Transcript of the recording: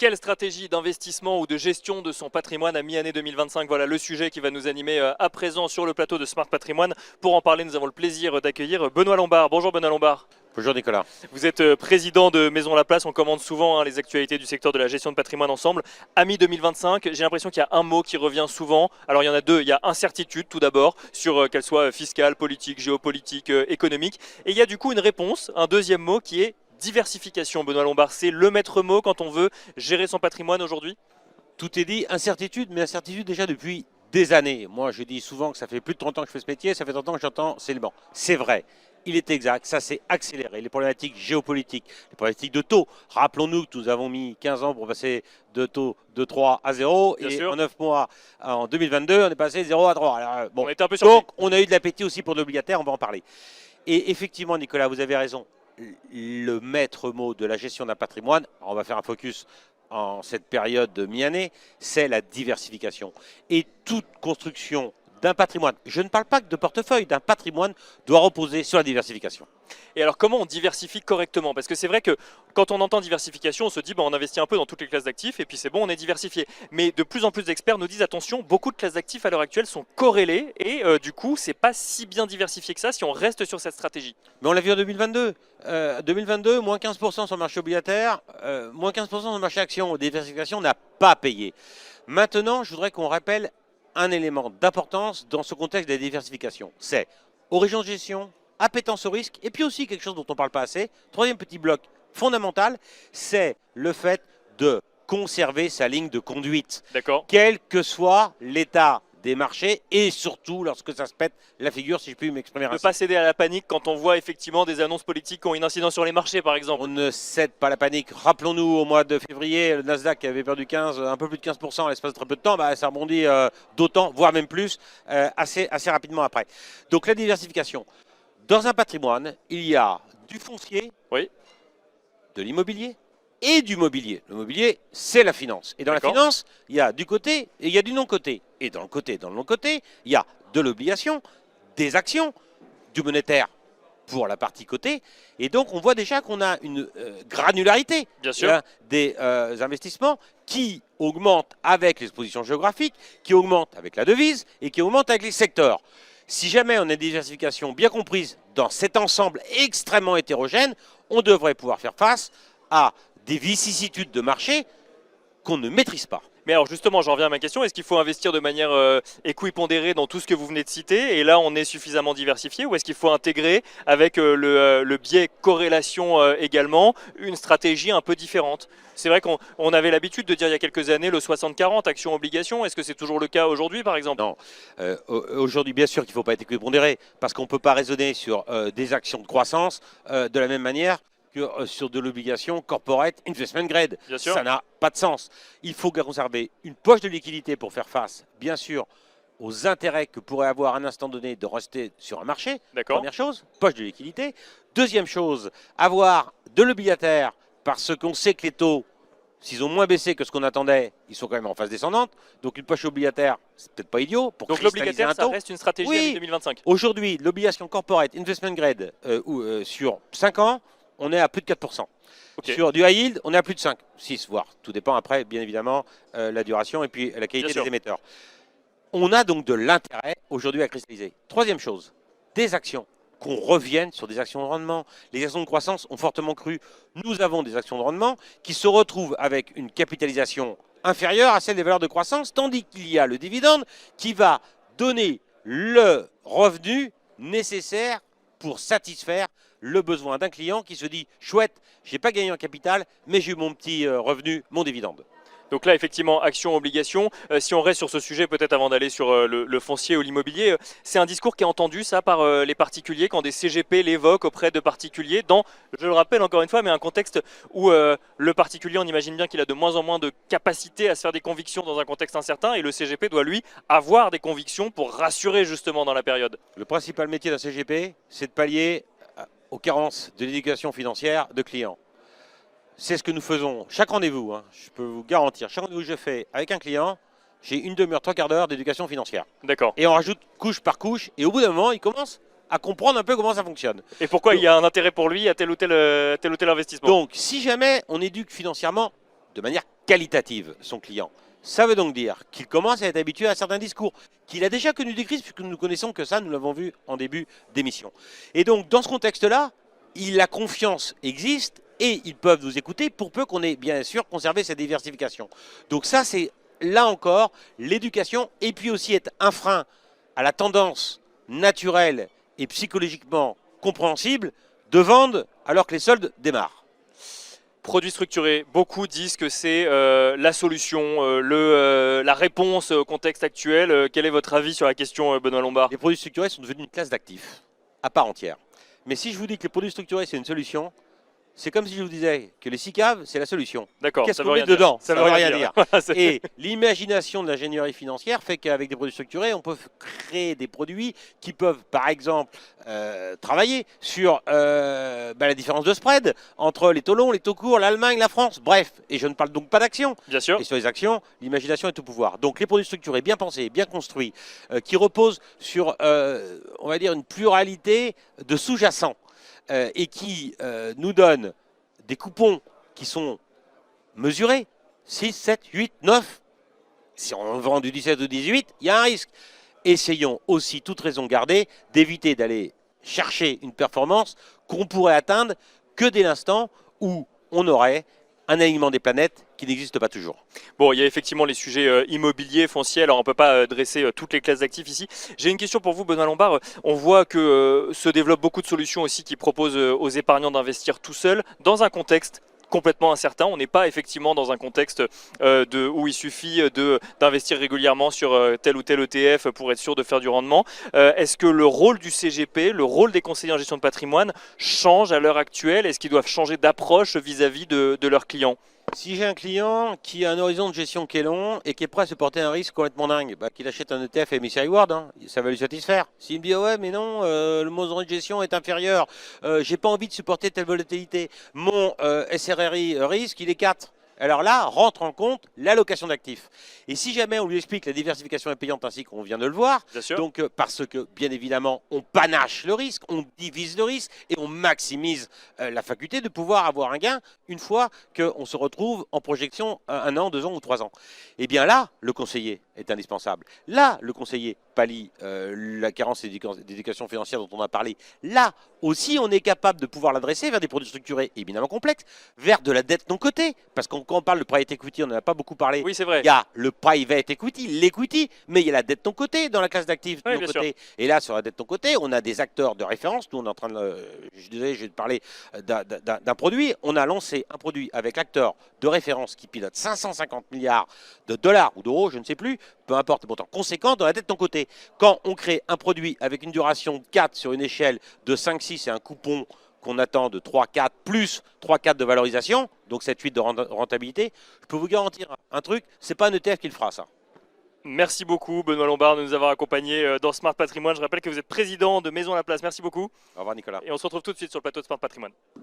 Quelle stratégie d'investissement ou de gestion de son patrimoine à mi-année 2025? Voilà le sujet qui va nous animer à présent sur le plateau de Smart Patrimoine. Pour en parler, nous avons le plaisir d'accueillir Benoît Lombard. Bonjour Benoît Lombard. Bonjour Nicolas. Vous êtes président de Maison Laplace, on commande souvent les actualités du secteur de la gestion de patrimoine ensemble. À mi-2025, j'ai l'impression qu'il y a un mot qui revient souvent. Alors il y en a deux, il y a incertitude tout d'abord, sur qu'elle soit fiscale, politique, géopolitique, économique. Et il y a du coup une réponse, un deuxième mot qui est diversification. Benoît Lombard, c'est le maître mot quand on veut gérer son patrimoine aujourd'hui? Tout est dit, incertitude, mais incertitude déjà depuis des années. Moi je dis souvent que ça fait plus de 30 ans que je fais ce métier, ça fait 30 ans que j'entends c'est le banc. C'est vrai. Il est exact, ça s'est accéléré. Les problématiques géopolitiques, les problématiques de taux. Rappelons-nous que nous avons mis 15 ans pour passer de taux de 3 à 0. Bien et sûr. en 9 mois, en 2022, on est passé de 0 à 3. Alors, bon. On était un peu surpris. Donc, on a eu de l'appétit aussi pour l'obligataire, on va en parler. Et effectivement, Nicolas, vous avez raison. Le maître mot de la gestion d'un patrimoine, on va faire un focus en cette période de mi-année, c'est la diversification. Et toute construction d'un patrimoine, je ne parle pas que de portefeuille, d'un patrimoine doit reposer sur la diversification. Et alors comment on diversifie correctement? Parce que c'est vrai que quand on entend diversification, on se dit on investit un peu dans toutes les classes d'actifs et puis c'est bon, on est diversifié. Mais de plus en plus d'experts nous disent attention, beaucoup de classes d'actifs à l'heure actuelle sont corrélées et du coup c'est pas si bien diversifié que ça si on reste sur cette stratégie. Mais on l'a vu en 2022. 2022, moins 15% sur le marché obligataire, moins 15% sur le marché action. Diversification n'a pas payé. Maintenant, je voudrais qu'on rappelle un élément d'importance dans ce contexte de la diversification. C'est origine de gestion, appétence au risque, et puis aussi quelque chose dont on ne parle pas assez. Troisième petit bloc fondamental, c'est le fait de conserver sa ligne de conduite. D'accord. Quel que soit l'état des marchés et surtout lorsque ça se pète la figure, si je puis m'exprimer ainsi. Ne pas céder à la panique quand on voit effectivement des annonces politiques qui ont une incidence sur les marchés par exemple. On ne cède pas la panique. Rappelons-nous au mois de février, le Nasdaq avait perdu un peu plus de 15% à l'espace de très peu de temps. Ça rebondit d'autant, voire même plus, assez rapidement après. Donc la diversification. Dans un patrimoine, il y a du foncier, Oui. de l'immobilier et du mobilier. Le mobilier, c'est la finance. Et dans la finance, il y a du côté et il y a du non-côté. Et dans le côté et dans le non-côté, il y a de l'obligation, des actions, du monétaire pour la partie côté. Et donc, on voit déjà qu'on a une granularité. Bien sûr. Des investissements qui augmentent avec l'exposition géographique, qui augmentent avec la devise et qui augmentent avec les secteurs. Si jamais on a une diversification bien comprise dans cet ensemble extrêmement hétérogène, on devrait pouvoir faire face à des vicissitudes de marché qu'on ne maîtrise pas. Mais alors justement, j'en reviens à ma question, est-ce qu'il faut investir de manière équipondérée dans tout ce que vous venez de citer et là on est suffisamment diversifié, ou est-ce qu'il faut intégrer avec le biais corrélation également une stratégie un peu différente? C'est vrai qu'on avait l'habitude de dire il y a quelques années le 60-40 action-obligation, est-ce que c'est toujours le cas aujourd'hui par exemple? Non, aujourd'hui bien sûr qu'il ne faut pas être équipondéré parce qu'on ne peut pas raisonner sur des actions de croissance de la même manière que sur de l'obligation corporate investment grade. Bien sûr. Ça n'a pas de sens. Il faut conserver une poche de liquidité pour faire face, bien sûr, aux intérêts que pourrait avoir à un instant donné de rester sur un marché. D'accord. Première chose, poche de liquidité. Deuxième chose, avoir de l'obligataire parce qu'on sait que les taux, s'ils ont moins baissé que ce qu'on attendait, ils sont quand même en phase descendante. Donc une poche obligataire, c'est peut-être pas idiot. Pour Donc cristalliser l'obligataire, un ça taux. reste une stratégie Oui. à 2025. Aujourd'hui, l'obligation corporate investment grade sur 5 ans, on est à plus de 4%. Okay. Sur du high yield, on est à plus de 5, 6 voire. Tout dépend après, bien évidemment, la duration et puis la qualité des émetteurs. On a donc de l'intérêt aujourd'hui à cristalliser. Troisième chose, des actions. Qu'on revienne sur des actions de rendement. Les actions de croissance ont fortement cru. Nous avons des actions de rendement qui se retrouvent avec une capitalisation inférieure à celle des valeurs de croissance, tandis qu'il y a le dividende qui va donner le revenu nécessaire pour satisfaire le besoin d'un client qui se dit « chouette, je n'ai pas gagné en capital, mais j'ai eu mon petit revenu, mon dividende ». Donc là, effectivement, action, obligation. Si on reste sur ce sujet, peut-être avant d'aller sur le foncier ou l'immobilier, c'est un discours qui est entendu, ça, par les particuliers, quand des CGP l'évoquent auprès de particuliers, dans, je le rappelle encore une fois, mais un contexte où le particulier, on imagine bien qu'il a de moins en moins de capacité à se faire des convictions dans un contexte incertain, et le CGP doit, lui, avoir des convictions pour rassurer, justement, dans la période. Le principal métier d'un CGP, c'est de pallier aux carences de l'éducation financière de clients. C'est ce que nous faisons. Chaque rendez-vous, je peux vous garantir, chaque rendez-vous que je fais avec un client, j'ai une demi-heure, 3/4 d'heure d'éducation financière. D'accord. Et on rajoute couche par couche, et au bout d'un moment, il commence à comprendre un peu comment ça fonctionne. Et pourquoi il y a un intérêt pour lui à tel ou tel investissement. Donc, si jamais on éduque financièrement de manière qualitative son client. Ça veut donc dire qu'il commence à être habitué à certains discours, qu'il a déjà connu des crises, puisque nous ne connaissons que ça, nous l'avons vu en début d'émission. Et donc, dans ce contexte-là, la confiance existe et ils peuvent nous écouter pour peu qu'on ait bien sûr conservé cette diversification. Donc ça, c'est là encore l'éducation et puis aussi être un frein à la tendance naturelle et psychologiquement compréhensible de vendre alors que les soldes démarrent. Produits structurés, beaucoup disent que c'est la solution, la réponse au contexte actuel. Quel est votre avis sur la question, Benoît Lombard? Les produits structurés sont devenus une classe d'actifs à part entière. Mais si je vous dis que les produits structurés, c'est une solution, c'est comme si je vous disais que les SICAV, c'est la solution. D'accord, qu'est-ce qu'on met dedans? Ça veut rien dire. Et l'imagination de l'ingénierie financière fait qu'avec des produits structurés, on peut créer des produits qui peuvent, par exemple, travailler sur la différence de spread entre les taux longs, les taux courts, l'Allemagne, la France. Bref, et je ne parle donc pas d'actions. Bien sûr. Et sur les actions, l'imagination est au pouvoir. Donc les produits structurés bien pensés, bien construits, qui reposent sur, on va dire, une pluralité de sous-jacents. Et qui nous donne des coupons qui sont mesurés, 6, 7, 8, 9. Si on vend du 17 ou 18, il y a un risque. Essayons aussi, toute raison gardée, d'éviter d'aller chercher une performance qu'on pourrait atteindre que dès l'instant où on aurait un alignement des planètes qui n'existe pas toujours. Bon, il y a effectivement les sujets immobiliers, fonciers, alors on ne peut pas dresser toutes les classes d'actifs ici. J'ai une question pour vous, Benoît Lombard. On voit que se développent beaucoup de solutions aussi qui proposent aux épargnants d'investir tout seuls dans un contexte complètement incertain. On n'est pas effectivement dans un contexte où il suffit d'investir régulièrement sur tel ou tel ETF pour être sûr de faire du rendement. Est-ce que le rôle du CGP, le rôle des conseillers en gestion de patrimoine change à l'heure actuelle? Est-ce qu'ils doivent changer d'approche vis-à-vis de leurs clients? Si j'ai un client qui a un horizon de gestion qui est long et qui est prêt à se porter un risque complètement dingue, qu'il achète un ETF MSCI World, ça va lui satisfaire. S'il me dit ouais mais non, le horizon de gestion est inférieur, j'ai pas envie de supporter telle volatilité, mon SRRI risque il est 4. Alors là, rentre en compte l'allocation d'actifs. Et si jamais on lui explique la diversification est payante ainsi qu'on vient de le voir, donc parce que bien évidemment on panache le risque, on divise le risque et on maximise la faculté de pouvoir avoir un gain une fois qu'on se retrouve en projection 1 an, 2 ans ou 3 ans. Et bien là, le conseiller est indispensable. Là, le conseiller pallie la carence d'éducation financière dont on a parlé. Là aussi, on est capable de pouvoir l'adresser vers des produits structurés éminemment complexes, vers de la dette non cotée. Parce que quand on parle de private equity, on n'en a pas beaucoup parlé. Oui, c'est vrai. Il y a le private equity, l'equity, mais il y a la dette non cotée dans la classe d'actifs non cotée. Et là, sur la dette non cotée, on a des acteurs de référence. Nous, on est en train de, je vais te parler d'un produit. On a lancé un produit avec l'acteur de référence qui pilote 550 milliards de dollars ou d'euros, je ne sais plus, peu importe le montant conséquent dans la dette non cotée. Quand on crée un produit avec une duration de 4 sur une échelle de 5-6 et un coupon qu'on attend de 3-4 plus 3-4 de valorisation, donc 7-8 de rentabilité, je peux vous garantir un truc, c'est pas un ETF qui le fera ça. Merci beaucoup Benoît Lombard de nous avoir accompagnés dans Smart Patrimoine. Je rappelle que vous êtes président de Maison La Place. Merci beaucoup. Au revoir Nicolas. Et on se retrouve tout de suite sur le plateau de Smart Patrimoine.